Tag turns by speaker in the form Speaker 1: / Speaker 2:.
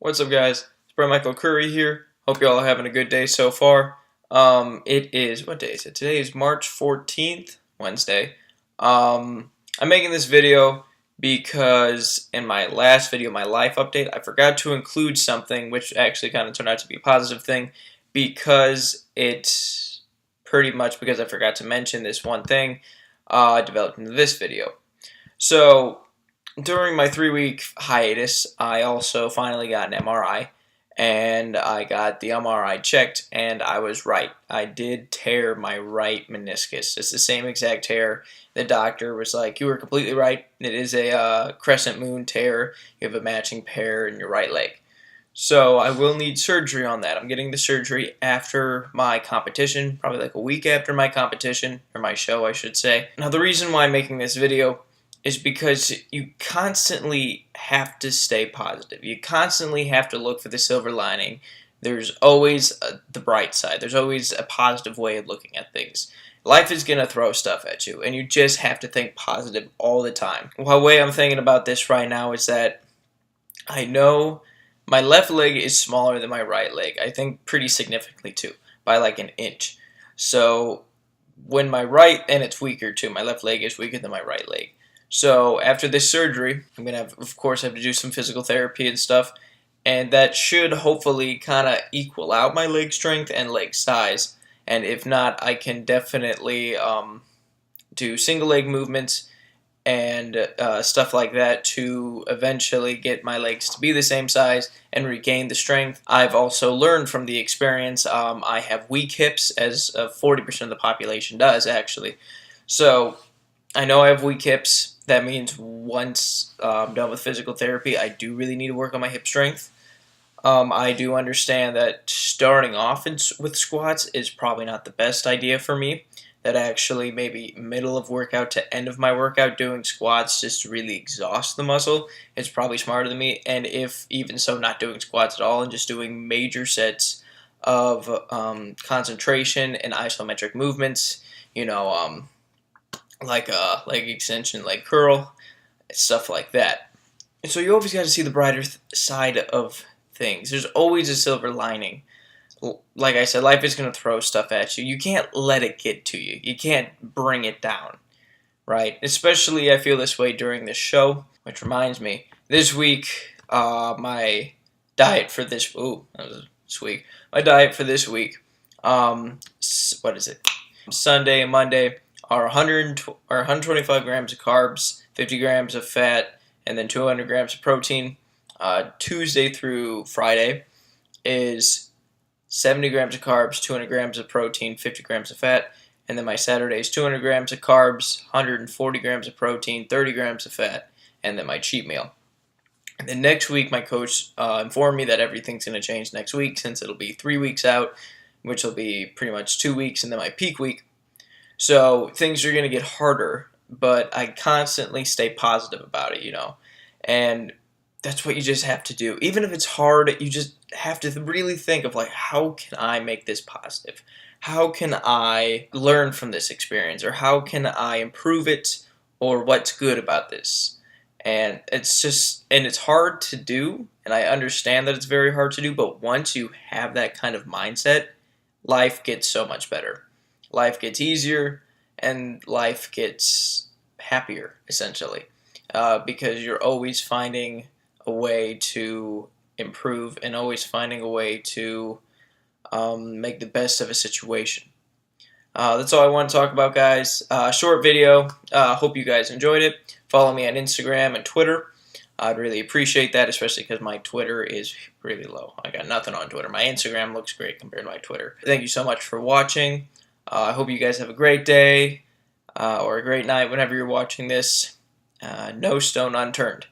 Speaker 1: What's up, guys? It's Brett Michael Curry here. Hope you all are having a good day so far. It is, what day is it? Today is March 14th, Wednesday. I'm making this video because in my last video, my life update, I forgot to include something which actually kind of turned out to be a positive thing because it's pretty much because I forgot to mention this one thing developed into this video. So, during my 3-week hiatus, I also finally got an MRI, and I got the MRI checked, and I was right. I did tear my right meniscus. It's the same exact tear. The doctor was like, "You were completely right. It is a crescent moon tear. You have a matching tear in your right leg." So I will need surgery on that. I'm getting the surgery after my competition, probably like a week after my competition, or my show, I should say. Now, the reason why I'm making this video is because you constantly have to stay positive. You constantly have to look for the silver lining. There's always the bright side. There's always a positive way of looking at things. Life is going to throw stuff at you, and you just have to think positive all the time. The way I'm thinking about this right now is that I know my left leg is smaller than my right leg. I think pretty significantly too, by like an inch. So when my right, and it's weaker too, my left leg is weaker than my right leg. So after this surgery, I'm going to of course, have to do some physical therapy and stuff, and that should hopefully kind of equal out my leg strength and leg size. And if not, I can definitely do single leg movements and stuff like that to eventually get my legs to be the same size and regain the strength. I've also learned from the experience I have weak hips, as 40% of the population does, actually. So I know I have weak hips. That means once I'm done with physical therapy, I do really need to work on my hip strength. I do understand that starting off with squats is probably not the best idea for me. That actually maybe middle of workout to end of my workout doing squats just to really exhaust the muscle is probably smarter than me. And if even so, not doing squats at all and just doing major sets of concentration and isometric movements, like a leg extension, leg curl, stuff like that. And so you always got to see the brighter side of things. There's always a silver lining. Like I said, life is going to throw stuff at you. You can't let it get to you. You can't bring it down, right? Especially I feel this way during this show, which reminds me, this week, my diet for this, that was this week. My diet for this week, what is it? Sunday and Monday are 125 grams of carbs, 50 grams of fat, and then 200 grams of protein. Tuesday through Friday is 70 grams of carbs, 200 grams of protein, 50 grams of fat. And then my Saturday is 200 grams of carbs, 140 grams of protein, 30 grams of fat, and then my cheat meal. And then next week, my coach informed me that everything's going to change next week since it'll be 3 weeks out, which will be pretty much 2 weeks, and then my peak week. So things are going to get harder, but I constantly stay positive about it, and that's what you just have to do. Even if it's hard, you just have to really think of, like, how can I make this positive? How can I learn from this experience? Or how can I improve it? Or what's good about this? And it's hard to do, and I understand that it's very hard to do, but once you have that kind of mindset, life gets so much better. Life gets easier, and life gets happier, essentially, because you're always finding a way to improve and always finding a way to make the best of a situation. That's all I want to talk about, guys. Short video. Hope you guys enjoyed it. Follow me on Instagram and Twitter. I'd really appreciate that, especially because my Twitter is really low. I got nothing on Twitter. My Instagram looks great compared to my Twitter. Thank you so much for watching. I hope you guys have a great day or a great night whenever you're watching this. No stone unturned.